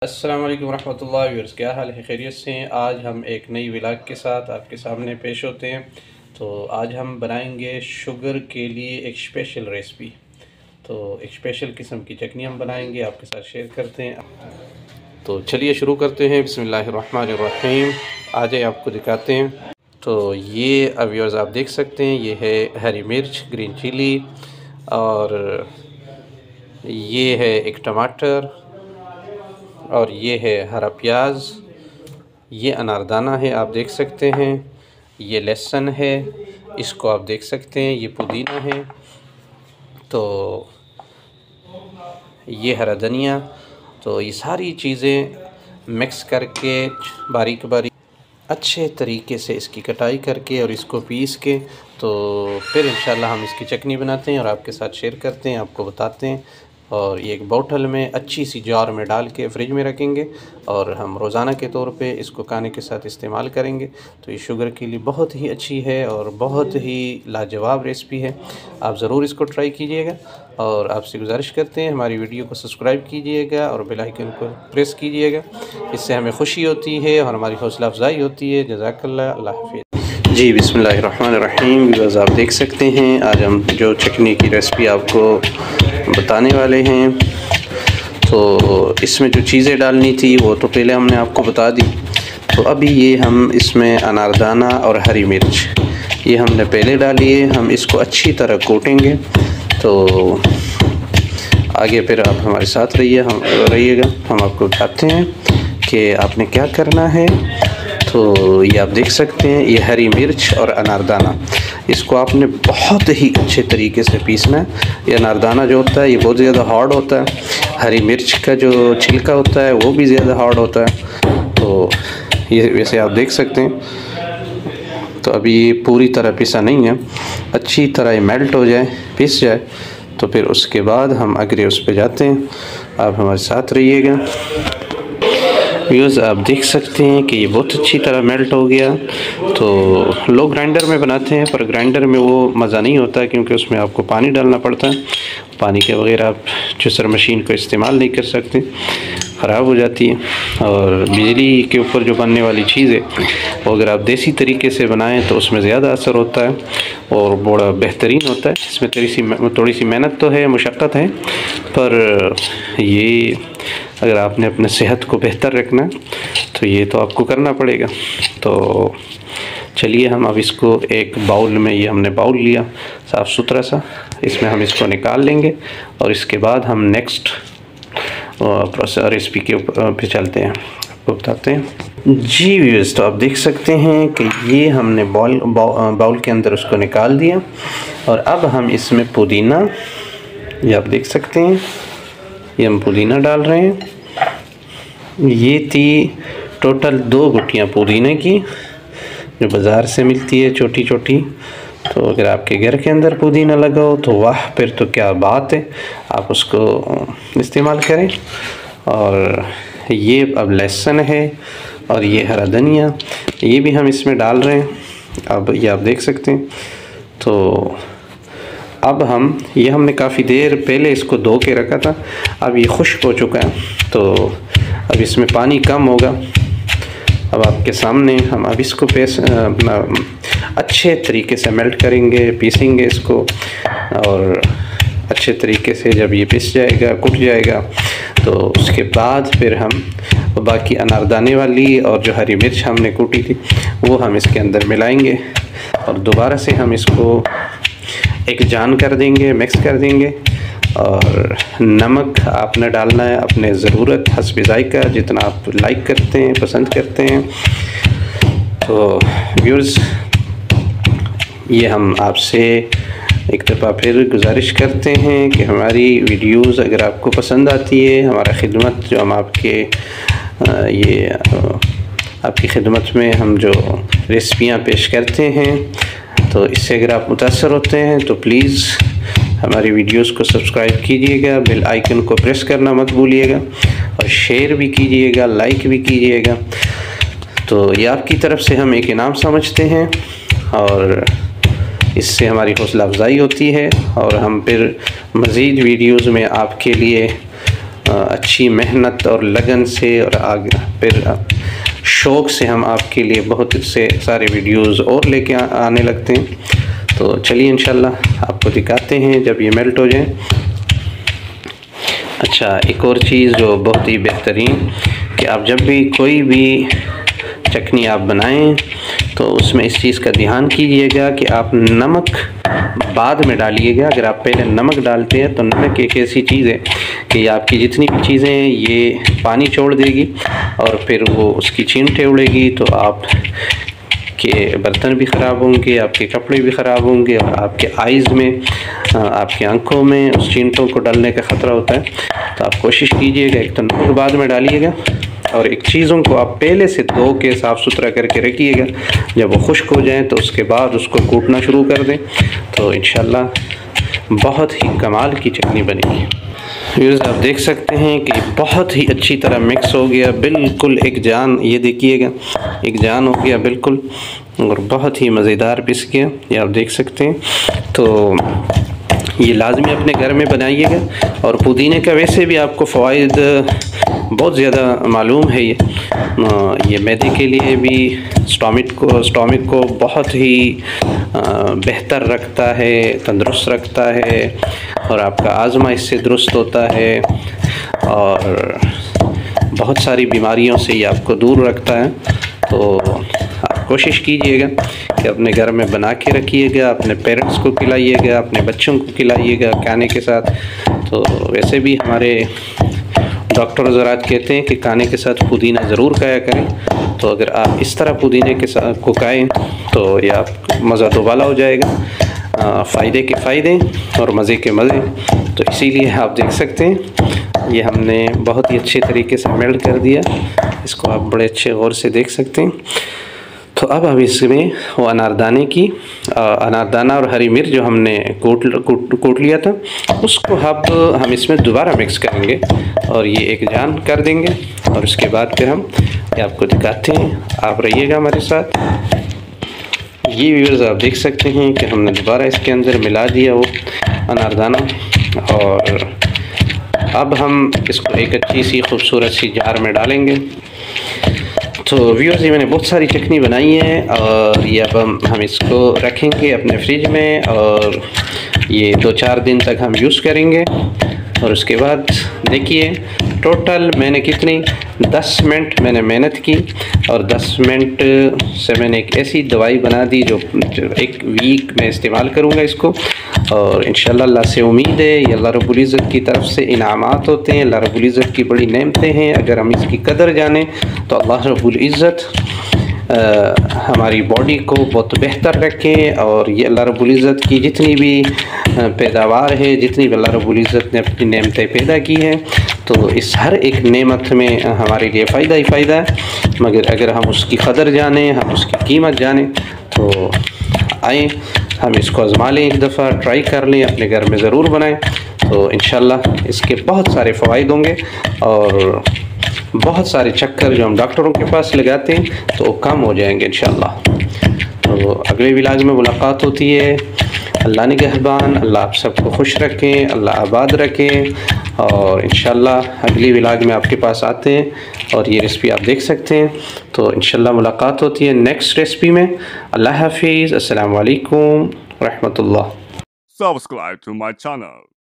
अस्सलाम वालेकुम रहमतुल्लाहि व्यूअर्स, क्या हाल है? खैरियत से हैं? आज हम एक नई व्लॉग के साथ आपके सामने पेश होते हैं। तो आज हम बनाएंगे शुगर के लिए एक स्पेशल रेसिपी। तो एक स्पेशल किस्म की चटनी हम बनाएंगे, आपके साथ शेयर करते हैं। तो चलिए शुरू करते हैं। बिस्मिल्लाहिर्रहमानिर्रहीम। आज आपको दिखाते हैं। तो ये अब व्यूअर्स आप देख सकते हैं, ये है हरी मिर्च, ग्रीन चिली, और ये है एक टमाटर, और ये है हरा प्याज, ये अनारदाना है आप देख सकते हैं, ये लहसुन है, इसको आप देख सकते हैं, ये पुदीना है, तो ये हरा धनिया। तो ये सारी चीज़ें मिक्स करके बारीक बारीक अच्छे तरीके से इसकी कटाई करके और इसको पीस के तो फिर इंशाल्लाह हम इसकी चटनी बनाते हैं और आपके साथ शेयर करते हैं, आपको बताते हैं। और ये एक बोतल में अच्छी सी जार में डाल के फ्रिज में रखेंगे और हम रोज़ाना के तौर पे इसको खाने के साथ इस्तेमाल करेंगे। तो ये शुगर के लिए बहुत ही अच्छी है और बहुत ही लाजवाब रेसिपी है। आप ज़रूर इसको ट्राई कीजिएगा और आपसे गुजारिश करते हैं हमारी वीडियो को सब्सक्राइब कीजिएगा और बेल आइकन को प्रेस कीजिएगा। इससे हमें खुशी होती है और हमारी हौसला अफजाई होती है। जज़ाकल्लाह, अल्लाह हाफ़िज़। जी बिस्मिल्लाहिर्रहमानिर्रहीम। व्यूअर्स आप देख सकते हैं, आज हम जो चटनी की रेसिपी आपको बताने वाले हैं, तो इसमें जो चीज़ें डालनी थी वो तो पहले हमने आपको बता दी। तो अभी ये हम इसमें अनारदाना और हरी मिर्च ये हमने पहले डाली है, हम इसको अच्छी तरह कोटेंगे। तो आगे फिर आप हमारे साथ रहिएगा, हम आपको बताते हैं कि आपने क्या करना है। तो ये आप देख सकते हैं, ये हरी मिर्च और अनारदाना, इसको आपने बहुत ही अच्छे तरीके से पीसना है। ये अनारदाना जो होता है ये बहुत ज़्यादा हार्ड होता है, हरी मिर्च का जो छिलका होता है वो भी ज़्यादा हार्ड होता है। तो ये वैसे आप देख सकते हैं। तो अभी ये पूरी तरह पिसा नहीं है, अच्छी तरह ये मेल्ट हो जाए, पिस जाए, तो फिर उसके बाद हम अगले उस पर जाते हैं। आप हमारे साथ रहिएगा। व्यूअर्स आप देख सकते हैं कि ये बहुत अच्छी तरह मेल्ट हो गया। तो लोग ग्राइंडर में बनाते हैं, पर ग्राइंडर में वो मज़ा नहीं होता क्योंकि उसमें आपको पानी डालना पड़ता है। पानी के बगैर आप जुसर मशीन को इस्तेमाल नहीं कर सकते, ख़राब हो जाती है। और बिजली के ऊपर जो बनने वाली चीज़ है वो अगर आप देसी तरीके से बनाएं तो उसमें ज़्यादा असर होता है और बड़ा बेहतरीन होता है। इसमें थोड़ी सी मेहनत तो है, मशक्क़त है, पर ये अगर आपने अपने सेहत को बेहतर रखना है तो ये तो आपको करना पड़ेगा। तो चलिए हम अब इसको एक बाउल में, ये हमने बाउल लिया साफ़ सुथरा सा, इसमें हम इसको निकाल लेंगे और इसके बाद हम नेक्स्ट प्रोसेस रेसिपी के ऊपर चलते हैं, आपको बताते हैं। जी व्यूअर्स, तो आप देख सकते हैं कि ये हमने बाउल के अंदर उसको निकाल दिया और अब हम इसमें पुदीना, ये आप देख सकते हैं, ये हम पुदीना डाल रहे हैं। ये थी टोटल 2 गुठियाँ पुदीने की जो बाज़ार से मिलती है छोटी छोटी। तो अगर आपके घर के अंदर पुदीना लगा हो तो वाह, फिर तो क्या बात है, आप उसको इस्तेमाल करें। और ये अब लहसुन है और ये हरा धनिया, ये भी हम इसमें डाल रहे हैं। अब ये आप देख सकते हैं। तो अब ये हमने काफ़ी देर पहले इसको धो के रखा था, अब ये खुश्क हो चुका है, तो अब इसमें पानी कम होगा। अब आपके सामने हम अब इसको अपना अच्छे तरीके से मेल्ट करेंगे, पीसेंगे इसको, और अच्छे तरीके से जब ये पिस जाएगा, कुट जाएगा, तो उसके बाद फिर हम बाकी अनारदाने वाली और जो हरी मिर्च हमने कूटी थी वो हम इसके अंदर मिलाएंगे और दोबारा से हम इसको एक जान कर देंगे, मिक्स कर देंगे। और नमक आपने डालना है अपने ज़रूरत हस्ब ज़ायक़ा, जितना आप लाइक करते हैं, पसंद करते हैं। तो व्यूअर्स, ये हम आपसे एक दफ़ा फिर गुजारिश करते हैं कि हमारी वीडियोज़ अगर आपको पसंद आती है, हमारा खिदमत जो हम आपकी खिदमत में हम जो रेसिपियाँ पेश करते हैं, तो इससे अगर आप मुतासर होते हैं तो प्लीज़ हमारी वीडियोस को सब्सक्राइब कीजिएगा, बेल आइकन को प्रेस करना मत भूलिएगा और शेयर भी कीजिएगा, लाइक भी कीजिएगा। तो ये आपकी तरफ से हम एक इनाम समझते हैं और इससे हमारी हौसला अफजाई होती है और हम फिर मज़ीद वीडियोज़ में आपके लिए अच्छी मेहनत और लगन से और आगे फिर शौक़ से हम आपके लिए बहुत से सारे वीडियोज़ और लेके आने लगते हैं। तो चलिए इंशाल्लाह आपको दिखाते हैं जब ये मेल्ट हो जाए। अच्छा, एक और चीज़ जो बहुत ही बेहतरीन कि आप जब भी कोई भी चटनी आप बनाएं तो उसमें इस चीज़ का ध्यान कीजिएगा कि आप नमक बाद में डालिएगा। अगर आप पहले नमक डालते हैं तो नमक एक ऐसी चीज़ है कि आपकी जितनी भी चीज़ें हैं ये पानी छोड़ देगी और फिर वो उसकी छींटे उड़ेगी, तो आप के बर्तन भी ख़राब होंगे, आपके कपड़े भी ख़राब होंगे और आपके आइज़ में, आपकी आंखों में उस चींटों को डालने का ख़तरा होता है। तो आप कोशिश कीजिएगा एक तो नमक बाद में डालिएगा और एक चीज़ों को आप पहले से धो के साफ़ सुथरा करके रखिएगा। जब वो खुश्क हो जाए तो उसके बाद उसको कूटना शुरू कर दें, तो इंशाल्लाह बहुत ही कमाल की चटनी बनेगी। व्यूअर्स, आप देख सकते हैं कि बहुत ही अच्छी तरह मिक्स हो गया, बिल्कुल एक जान, ये देखिएगा एक जान हो गया बिल्कुल, और बहुत ही मज़ेदार पिस गया, ये आप देख सकते हैं। तो ये लाजमी अपने घर में बनाइएगा। और पुदीने का वैसे भी आपको फ़वाइद बहुत ज़्यादा मालूम है। ये मैदे के लिए भी स्टॉमिक को बहुत ही बेहतर रखता है, तंदुरुस्त रखता है और आपका आज़मा इससे दुरुस्त होता है और बहुत सारी बीमारियों से ये आपको दूर रखता है। तो आप कोशिश कीजिएगा कि अपने घर में बना के रखिएगा, अपने पेरेंट्स को खिलाइएगा, अपने बच्चों को खिलाइएगा खाने के साथ। तो वैसे भी हमारे डॉक्टर हज़रात कहते हैं कि खाने के साथ पुदीना ज़रूर खाया करें। तो अगर आप इस तरह पुदीने के साथ को खाएँ तो ये आप मज़ा दोबाला हो जाएगा, फ़ायदे के फ़ायदे और मज़े के मज़े। तो इसीलिए आप देख सकते हैं ये हमने बहुत ही अच्छे तरीके से मेल्ट कर दिया, इसको आप बड़े अच्छे गौर से देख सकते हैं। तो अब हम इसमें वो अनारदाना और हरी मिर्च जो हमने कूट लिया था उसको अब हम इसमें दोबारा मिक्स करेंगे और ये एक जान कर देंगे और उसके बाद फिर हम ये आपको दिखाते हैं। आप रहिएगा हमारे साथ। ये व्यूअर्स, आप देख सकते हैं कि हमने दोबारा इसके अंदर मिला दिया वो अनारदाना और अब हम इसको एक अच्छी सी खूबसूरत सी जार में डालेंगे। तो व्यूअर्स, ये मैंने बहुत सारी चटनी बनाई है और ये अब हम इसको रखेंगे अपने फ्रिज में और ये 2-4 दिन तक हम यूज़ करेंगे। और उसके बाद देखिए टोटल मैंने कितनी 10 मिनट मैंने मेहनत की और 10 मिनट से मैंने एक ऐसी दवाई बना दी जो एक वीक में इस्तेमाल करूँगा इसको। और इंशाल्लाह अल्लाह से उम्मीद है, ये अल्लाह रब्बुल इज़्ज़त की तरफ से इनामात होते हैं, अल्लाह रब्बुल इज़्ज़त की बड़ी नेमतें हैं। अगर हम इसकी कदर जानें तो अल्लाह रब्बुल इज़्ज़त हमारी बॉडी को बहुत बेहतर रखें। और ये अल्लाह रब्बुल इज़्ज़त की जितनी भी पैदावार है, जितनी भी अल्लाह रब्बुल इज़्ज़त ने अपनी नेमतें पैदा की हैं, तो इस हर एक नेमत में हमारे लिए फ़ायदा ही फ़ायदा है। मगर अगर हम उसकी कदर जानें, हम उसकी कीमत जानें, तो आएँ हम इसको आज़मा लें, एक दफ़ा ट्राई कर लें, अपने घर में ज़रूर बनाएं। तो इंशाल्लाह इसके बहुत सारे फ़वाइद होंगे और बहुत सारे चक्कर जो हम डॉक्टरों के पास लगाते हैं तो कम हो जाएंगे इंशाल्लाह। तो अगले व्लॉग में मुलाकात होती है। अल्लाह निगहबान, अल्लाह आप सबको खुश रखें, अल्लाह आबाद रखें और इंशाल्लाह अगली व्लॉग में आपके पास आते हैं और ये रेसिपी आप देख सकते हैं। तो इंशाल्लाह मुलाकात होती है नेक्स्ट रेसिपी में। अल्लाह हाफिज़, अस्सलाम वालेकुम रहमतुल्लाह। Subscribe to my channel.